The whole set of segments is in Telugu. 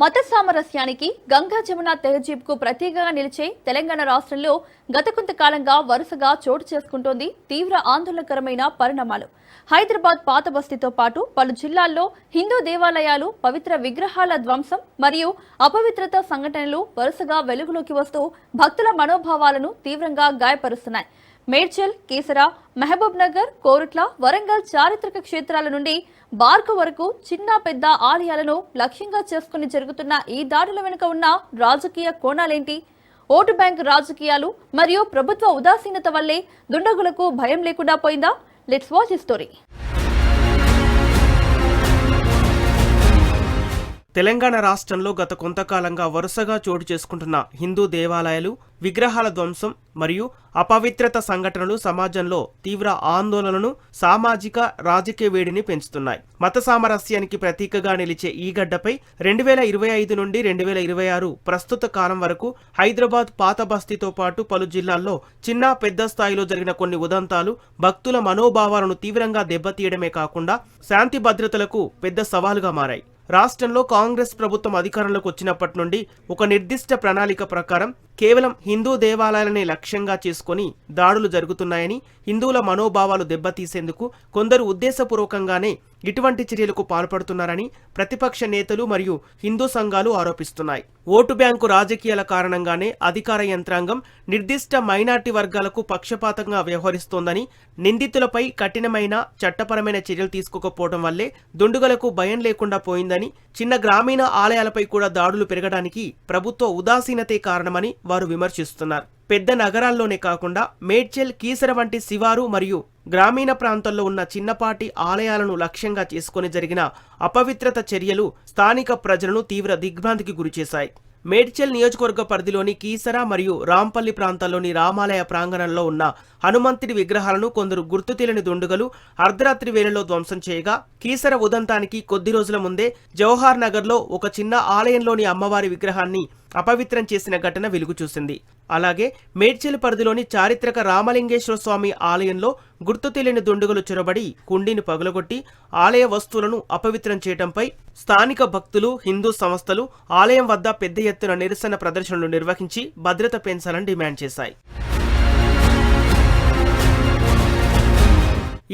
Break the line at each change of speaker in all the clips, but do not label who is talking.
మత సామరస్యానికి గంగా జమున తెహజీబ్కు ప్రతీకగా నిలిచే తెలంగాణ రాష్ట్రంలో గత కొంతకాలంగా వరుసగా చోటు చేసుకుంటోంది తీవ్ర ఆందోళనకరమైన పరిణామాలు. హైదరాబాద్ పాత బస్తీతో పాటు పలు జిల్లాల్లో హిందూ దేవాలయాలు, పవిత్ర విగ్రహాల ధ్వంసం మరియు అపవిత్రత సంఘటనలు వరుసగా వెలుగులోకి వస్తూ భక్తుల మనోభావాలను తీవ్రంగా గాయపరుస్తున్నాయి. మేడ్చల్, కీసరా, మహబూబ్ నగర్, కోరుట్ల, వరంగల్ చారిత్రక క్షేత్రాల నుండి బార్కు వరకు చిన్న పెద్ద ఆలయాలను లక్ష్యంగా చేసుకుని జరుగుతున్న ఈ దాడుల వెనుక ఉన్న రాజకీయ కోణాలేంటి? ఓటు బ్యాంక్ రాజకీయాలు మరియు ప్రభుత్వ ఉదాసీనత వల్లే దుండగులకు భయం లేకుండా పోయిందా? Let's watch the story.
Telangana రాష్ట్రంలో గత కొంతకాలంగా వరుసగా చోటు చేసుకుంటున్న హిందూ దేవాలయాలు, విగ్రహాల ధ్వంసం మరియు అపవిత్రత సంఘటనలు సమాజంలో తీవ్ర ఆందోళనను, సామాజిక రాజకీయ వేడిని పెంచుతున్నాయి. మత సామరస్యానికి ప్రతీకగా నిలిచే ఈ గడ్డపై 2025 నుండి 2026 ప్రస్తుత కాలం వరకు హైదరాబాద్ పాత బస్తీతో పాటు పలు జిల్లాల్లో చిన్న పెద్ద స్థాయిలో జరిగిన కొన్ని ఉదంతాలు భక్తుల మనోభావాలను తీవ్రంగా దెబ్బతీయడమే కాకుండా శాంతి భద్రతలకు పెద్ద సవాలుగా మారాయి. రాష్ట్రంలో కాంగ్రెస్ ప్రభుత్వం అధికారంలోకి వచ్చినప్పటి నుండి ఒక నిర్దిష్ట ప్రణాళిక ప్రకారం కేవలం హిందూ దేవాలయాలనే లక్ష్యంగా చేసుకుని దాడులు జరుగుతున్నాయని, హిందువుల మనోభావాలు దెబ్బతీసేందుకు కొందరు ఉద్దేశపూర్వకంగానే ఇటువంటి చర్యలకు పాల్పడుతున్నారని ప్రతిపక్ష నేతలు మరియు హిందూ సంఘాలు ఆరోపిస్తున్నాయి. ఓటు బ్యాంకు రాజకీయాల కారణంగానే అధికార యంత్రాంగం నిర్దిష్ట మైనార్టీ వర్గాలకు పక్షపాతంగా వ్యవహరిస్తోందని, నిందితులపై కఠినమైన చట్టపరమైన చర్యలు తీసుకోకపోవడం వల్లే దుండుగలకు భయం లేకుండా పోయిందని, చిన్న గ్రామీణ ఆలయాలపై కూడా దాడులు పెరగడానికి ప్రభుత్వ ఉదాసీనతే కారణమని వారు విమర్శిస్తున్నారు. పెద్ద నగరాల్లోనే కాకుండా మేడ్చల్, కీసర వంటి శివారు మరియు గ్రామీణ ప్రాంతాల్లో ఉన్న చిన్నపాటి ఆలయాలను లక్ష్యంగా చేసుకుని జరిగిన అపవిత్రత చర్యలు స్థానిక ప్రజలను తీవ్ర దిగ్భ్రాంతికి గురిచేశాయి. మేడ్చల్ నియోజకవర్గ పరిధిలోని కీసర మరియు రాంపల్లి ప్రాంతాల్లోని రామాలయ ప్రాంగణంలో ఉన్న హనుమంతుడి విగ్రహాలను కొందరు గుర్తు తెలియని దుండుగలు అర్ధరాత్రి వేళలో ధ్వంసం చేయగా, కీసర ఉదంతానికి కొద్ది రోజుల ముందే జవహర్ నగర్లో ఒక చిన్న ఆలయంలోని అమ్మవారి విగ్రహాన్ని అపవిత్రం చేసిన ఘటన వెలుగు చూసింది. అలాగే మేడ్చల్ పరిధిలోని చారిత్రక రామలింగేశ్వర స్వామి ఆలయంలో గుర్తు తెలియని దుండుగలు చొరబడి కుండీని పగలగొట్టి ఆలయ వస్తువులను అపవిత్రం చేయడంపై స్థానిక భక్తులు, హిందూ సంస్థలు ఆలయం వద్ద పెద్ద ఎత్తున నిరసన ప్రదర్శనలు నిర్వహించి భద్రత పెంచాలని డిమాండ్ చేశాయి.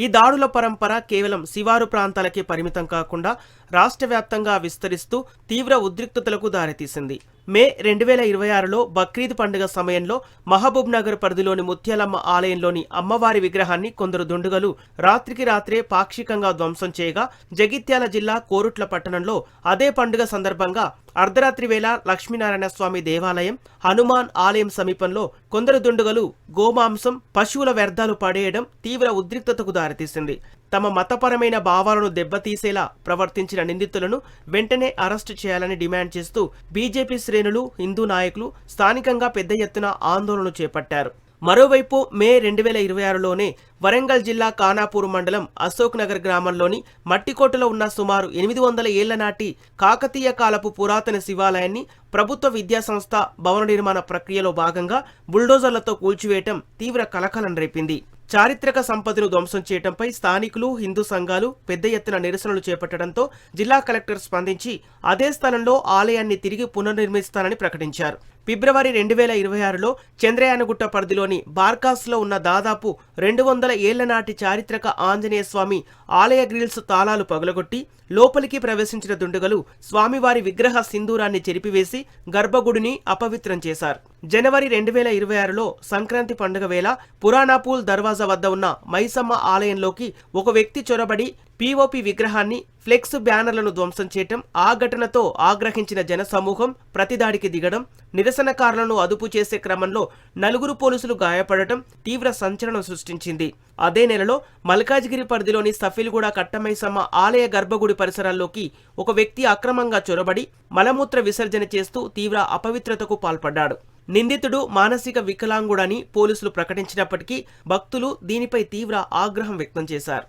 ఈ దాడుల పరంపర కేవలం శివారు ప్రాంతాలకే పరిమితం కాకుండా రాష్ట్ర వ్యాప్తంగా విస్తరిస్తూ తీవ్ర ఉద్రిక్తతలకు దారితీసింది. మే 2026లో బక్రీద్ పండుగ సమయంలో మహబూబ్ నగర్ పరిధిలోని ముత్యాలమ్మ ఆలయంలోని అమ్మవారి విగ్రహాన్ని కొందరు దుండుగలు రాత్రికి రాత్రే పాక్షికంగా ధ్వంసం చేయగా, జగిత్యాల జిల్లా కోరుట్ల పట్టణంలో అదే పండుగ సందర్భంగా అర్ధరాత్రి వేళ లక్ష్మీనారాయణ స్వామి దేవాలయం, హనుమాన్ ఆలయం సమీపంలో కొందరు దుండుగలు గోమాంసం, పశువుల వ్యర్థాలు పడేయడం తీవ్ర ఉద్రిక్తతకు దారితీసింది. తమ మతపరమైన భావాలను దెబ్బతీసేలా ప్రవర్తించిన నిందితులను వెంటనే అరెస్టు చేయాలని డిమాండ్ చేస్తూ బీజేపీ శ్రేణులు, హిందూ నాయకులు స్థానికంగా పెద్ద ఎత్తున ఆందోళన చేపట్టారు. మరోవైపు మే 2026లోనే వరంగల్ జిల్లా ఖానాపూర్ మండలం అశోక్ నగర్ గ్రామంలోని మట్టికోటలో ఉన్న సుమారు 800 ఏళ్ల నాటి కాకతీయ కాలపు పురాతన శివాలయాన్ని ప్రభుత్వ విద్యాసంస్థ భవన నిర్మాణ ప్రక్రియలో భాగంగా బుల్డోజర్లతో కూల్చివేయటం తీవ్ర కలకలం రేపింది. చారిత్రక సంపదను ధ్వంసం చేయడంపై స్థానికులు, హిందూ సంఘాలు పెద్ద ఎత్తున నిరసనలు చేపట్టడంతో జిల్లా కలెక్టర్ స్పందించి అదే స్థలంలో ఆలయాన్ని తిరిగి పునర్నిర్మిస్తానని ప్రకటించారు. ఫిబ్రవరి 2026లో చంద్రయానగుట్ట పరిధిలోని బార్కాస్లో ఉన్న దాదాపు 200 ఏళ్ల నాటి చారిత్రక ఆంజనేయ స్వామి ఆలయ గ్రిల్స్ తాళాలు పగలగొట్టి లోపలికి ప్రవేశించిన దుండగులు స్వామివారి విగ్రహ సింధూరాన్ని చెరిపివేసి గర్భగుడిని అపవిత్రం చేశారు. జనవరి 2026లో సంక్రాంతి పండుగ వేళ పురాణాపూల్ దర్వాజా వద్ద ఉన్న మైసమ్మ ఆలయంలోకి ఒక వ్యక్తి చొరబడి పీఓపీ విగ్రహాన్ని, ఫ్లెక్స్ బ్యానర్లను ధ్వంసం చేయటం, ఆ ఘటనతో ఆగ్రహించిన జనసమూహం ప్రతిదాడికి దిగడం, నిరసనకారులను అదుపు చేసే క్రమంలో 4 పోలీసులు గాయపడటం తీవ్ర సంచలనం సృష్టించింది. అదే నెలలో మల్కాజ్గిరి పరిధిలోని సఫిల్గూడ కట్టమైసమ్మ ఆలయ గర్భగుడి పరిసరాల్లోకి ఒక వ్యక్తి అక్రమంగా చొరబడి మలమూత్ర విసర్జన చేస్తూ తీవ్ర అపవిత్రతకు పాల్పడ్డాడు. నిందితుడు మానసిక వికలాంగుడని పోలీసులు ప్రకటించినప్పటికీ భక్తులు దీనిపై తీవ్ర ఆగ్రహం వ్యక్తం చేశారు.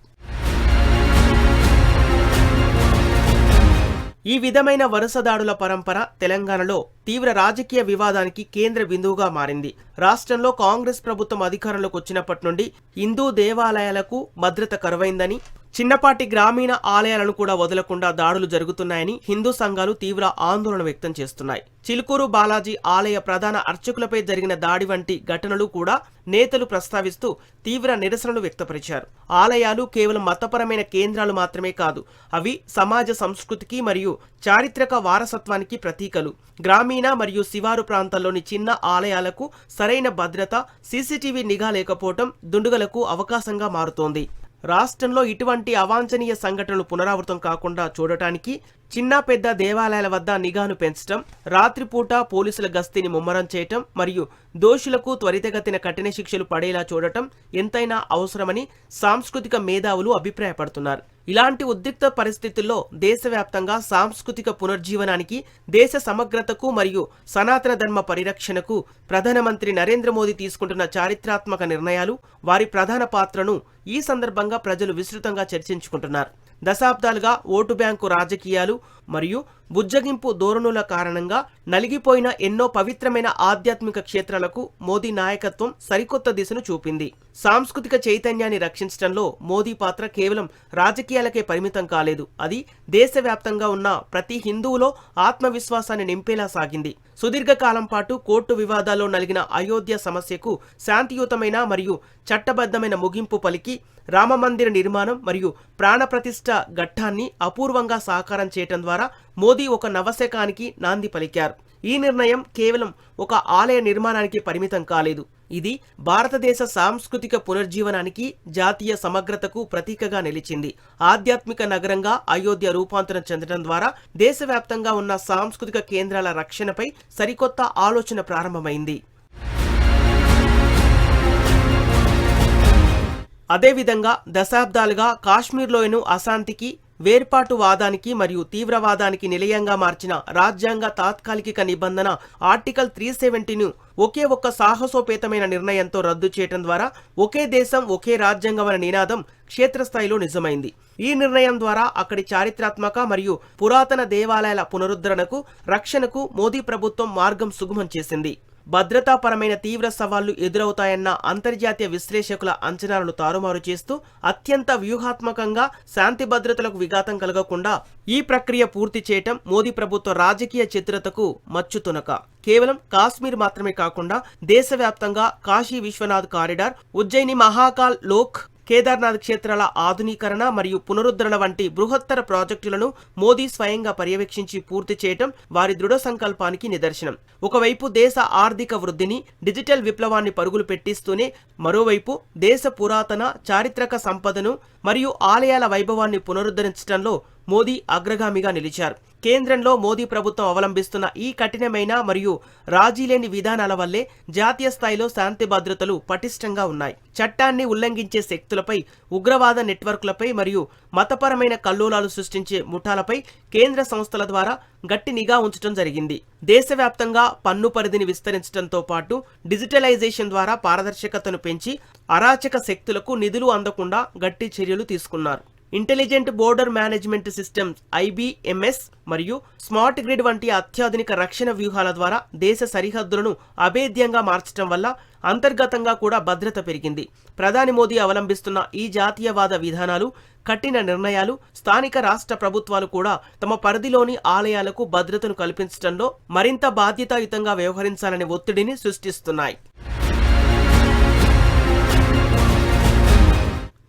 ఈ విధమైన వరుస దాడుల పరంపర తెలంగాణలో తీవ్ర రాజకీయ వివాదానికి కేంద్ర బిందువుగా మారింది. రాష్ట్రంలో కాంగ్రెస్ ప్రభుత్వం అధికారంలోకి వచ్చినప్పటి నుండి హిందూ దేవాలయాలకు భద్రత కరువైందని, చిన్నపాటి గ్రామీణ ఆలయాలను కూడా వదలకుండా దాడులు జరుగుతున్నాయని హిందూ సంఘాలు తీవ్ర ఆందోళన వ్యక్తం చేస్తున్నాయి. చిలుకూరు బాలాజీ ఆలయ ప్రధాన అర్చకులపై జరిగిన దాడి వంటి ఘటనలు కూడా నేతలు ప్రస్తావిస్తూ తీవ్ర నిరసనలు వ్యక్తపరిచారు. ఆలయాలు కేవలం మతపరమైన కేంద్రాలు మాత్రమే కాదు, అవి సమాజ సంస్కృతికి మరియు చారిత్రక వారసత్వానికి ప్రతీకలు. గ్రామీణ మరియు శివారు ప్రాంతాల్లోని చిన్న ఆలయాలకు సరైన భద్రత, సీసీటీవీ నిఘా లేకపోవడం దుండగులకు అవకాశంగా మారుతోంది. రాష్ట్రంలో ఇటువంటి అవాంఛనీయ సంఘటనలు పునరావృతం కాకుండా చూడటానికి చిన్న పెద్ద దేవాలయాల వద్ద నిఘాను పెంచడం, రాత్రిపూట పోలీసుల గస్తీని ముమ్మరం చేయటం మరియు దోషులకు త్వరితగతిన కఠిన శిక్షలు పడేలా చూడటం ఎంతైనా అవసరమని సాంస్కృతిక మేధావులు అభిప్రాయపడుతున్నారు. ఇలాంటి ఉద్రిక్త పరిస్థితుల్లో దేశవ్యాప్తంగా సాంస్కృతిక పునర్జీవనానికి, దేశ సమగ్రతకు మరియు సనాతన ధర్మ పరిరక్షణకు ప్రధానమంత్రి నరేంద్ర మోదీ తీసుకుంటున్న చారిత్రాత్మక నిర్ణయాలు, వారి ప్రధాన పాత్రను ఈ సందర్భంగా ప్రజలు విస్తృతంగా చర్చించుకుంటున్నారు. దశాబ్దాలుగా ఓటు బ్యాంకు రాజకీయాలు మరియు బుజ్జగింపు ధోరణుల కారణంగా నలిగిపోయిన ఎన్నో పవిత్రమైన ఆధ్యాత్మిక క్షేత్రాలకు మోదీ నాయకత్వం సరికొత్త దిశను చూపింది. సాంస్కృతిక చైతన్యాన్ని రక్షించడంలో మోదీ పాత్ర కేవలం రాజకీయాలకే పరిమితం కాలేదు, అది దేశవ్యాప్తంగా ఉన్న ప్రతి హిందువులో ఆత్మవిశ్వాసాన్ని నింపేలా సాగింది. సుదీర్ఘకాలం పాటు కోర్టు వివాదాల్లో నలిగిన అయోధ్య సమస్యకు శాంతియుతమైన మరియు చట్టబద్ధమైన ముగింపు పలికి రామమందిర నిర్మాణం మరియు ప్రాణప్రతిష్ఠ ఘట్టాన్ని అపూర్వంగా సాకారం చేయటం ద్వారా మోదీ ఒక నవశకానికి నాంది పలికారు. ఈ నిర్ణయం కేవలం ఒక ఆలయ నిర్మాణానికి పరిమితం కాలేదు, ఇది భారతదేశ సాంస్కృతిక పునర్జీవనానికి, జాతీయ సమగ్రతకు ప్రతీకగా నిలిచింది. ఆధ్యాత్మిక నగరంగా అయోధ్య రూపాంతరం చెందడం ద్వారా దేశవ్యాప్తంగా ఉన్న సాంస్కృతిక కేంద్రాల రక్షణపై సరికొత్త ఆలోచన ప్రారంభమైంది. అదేవిధంగా దశాబ్దాలుగా కాశ్మీర్లోను అశాంతికి, వేర్పాటువాదానికి మరియు తీవ్రవాదానికి నిలయంగా మార్చిన రాజ్యాంగ తాత్కాలిక నిబంధన ఆర్టికల్ 370ను ఒకే ఒక్క సాహసోపేతమైన నిర్ణయంతో రద్దు చేయడం ద్వారా ఒకే దేశం ఒకే రాజ్యాంగం అనే నినాదం క్షేత్రస్థాయిలో నిజమైంది. ఈ నిర్ణయం ద్వారా అక్కడి చారిత్రాత్మక మరియు పురాతన దేవాలయాల పునరుద్ధరణకు, రక్షణకు మోదీ ప్రభుత్వం మార్గం సుగమం చేసింది. భద్రతాపరమైన తీవ్ర సవాళ్లు ఎదురవుతాయన్న అంతర్జాతీయ విశ్లేషకుల అంచనాలను తారుమారు చేస్తూ అత్యంత వ్యూహాత్మకంగా శాంతి భద్రతలకు విఘాతం కలగకుండా ఈ ప్రక్రియ పూర్తి చేయటం మోదీ ప్రభుత్వ రాజకీయ చతురతకు మచ్చుతునక. కేవలం కాశ్మీర్ మాత్రమే కాకుండా దేశవ్యాప్తంగా కాశీ విశ్వనాథ్ కారిడార్, ఉజ్జయిని మహాకాల్ లోక్, కేదార్నాథ్ క్షేత్రాల ఆధునీకరణ మరియు పునరుద్ధరణ వంటి బృహత్తర ప్రాజెక్టులను మోదీ స్వయంగా పర్యవేక్షించి పూర్తి చేయటం వారి దృఢ సంకల్పానికి నిదర్శనం. ఒకవైపు దేశ ఆర్థిక వృద్ధిని, డిజిటల్ విప్లవాన్ని పరుగులు పెట్టిస్తూనే మరోవైపు దేశ పురాతన, చారిత్రక సంపదను మరియు ఆలయాల వైభవాన్ని పునరుద్ధరించడంలో మోదీ అగ్రగామిగా నిలిచారు. కేంద్రంలో మోదీ ప్రభుత్వం అవలంబిస్తున్న ఈ కఠినమైన మరియు రాజీలేని విధానాల వల్లే జాతీయ స్థాయిలో శాంతి భద్రతలు పటిష్టంగా ఉన్నాయి. చట్టాన్ని ఉల్లంఘించే శక్తులపై, ఉగ్రవాద నెట్వర్క్లపై మరియు మతపరమైన కల్లోలాలు సృష్టించే ముఠాలపై కేంద్ర సంస్థల ద్వారా గట్టి నిఘా ఉంచడం జరిగింది. దేశవ్యాప్తంగా పన్ను పరిధిని విస్తరించడంతో పాటు డిజిటలైజేషన్ ద్వారా పారదర్శకతను పెంచి అరాచక శక్తులకు నిధులు అందకుండా గట్టి చర్యలు తీసుకున్నారు. Intelligent border management systems (IBMS) మరియు స్మార్ట్ గ్రిడ్ వంటి అత్యాధునిక రక్షణ వ్యూహాల ద్వారా దేశ సరిహద్దులను అభేద్యంగా మార్చడం వల్ల అంతర్గతంగా కూడా భద్రత పెరిగింది. ప్రధాని మోదీ అవలంబిస్తున్న ఈ జాతీయవాద విధానాలు, కఠిన నిర్ణయాలు స్థానిక రాష్ట్ర ప్రభుత్వాలు కూడా తమ పరిధిలోని ఆలయాలకు భద్రతను కల్పించడంలో మరింత బాధ్యతాయుతంగా వ్యవహరించాలనే ఒత్తిడిని సృష్టిస్తున్నాయి.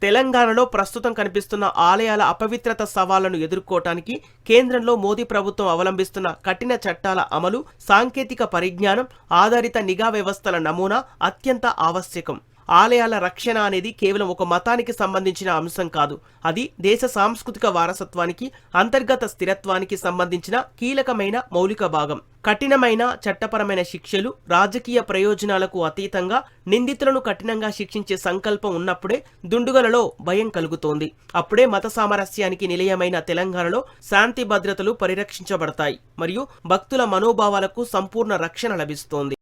తెలంగాణలో ప్రస్తుతం కనిపిస్తున్న ఆలయాల అపవిత్రత సవాళ్లను ఎదుర్కోవటానికి కేంద్రంలో మోదీ ప్రభుత్వం అవలంబిస్తున్న కఠిన చట్టాల అమలు, సాంకేతిక పరిజ్ఞానం ఆధారిత నిఘా వ్యవస్థల నమూనా అత్యంత ఆవశ్యకం. ఆలయాల రక్షణ అనేది కేవలం ఒక మతానికి సంబంధించిన అంశం కాదు, అది దేశ సాంస్కృతిక వారసత్వానికి, అంతర్గత స్థిరత్వానికి సంబంధించిన కీలకమైన మౌలిక భాగం. కఠినమైన చట్టపరమైన శిక్షలు, రాజకీయ ప్రయోజనాలకు అతీతంగా నిందితులను కఠినంగా శిక్షించే సంకల్పం ఉన్నప్పుడే దుండుగలలో భయం కలుగుతోంది. అప్పుడే మత సామరస్యానికి నిలయమైన తెలంగాణలో శాంతి భద్రతలు పరిరక్షించబడతాయి మరియు భక్తుల మనోభావాలకు సంపూర్ణ రక్షణ లభిస్తోంది.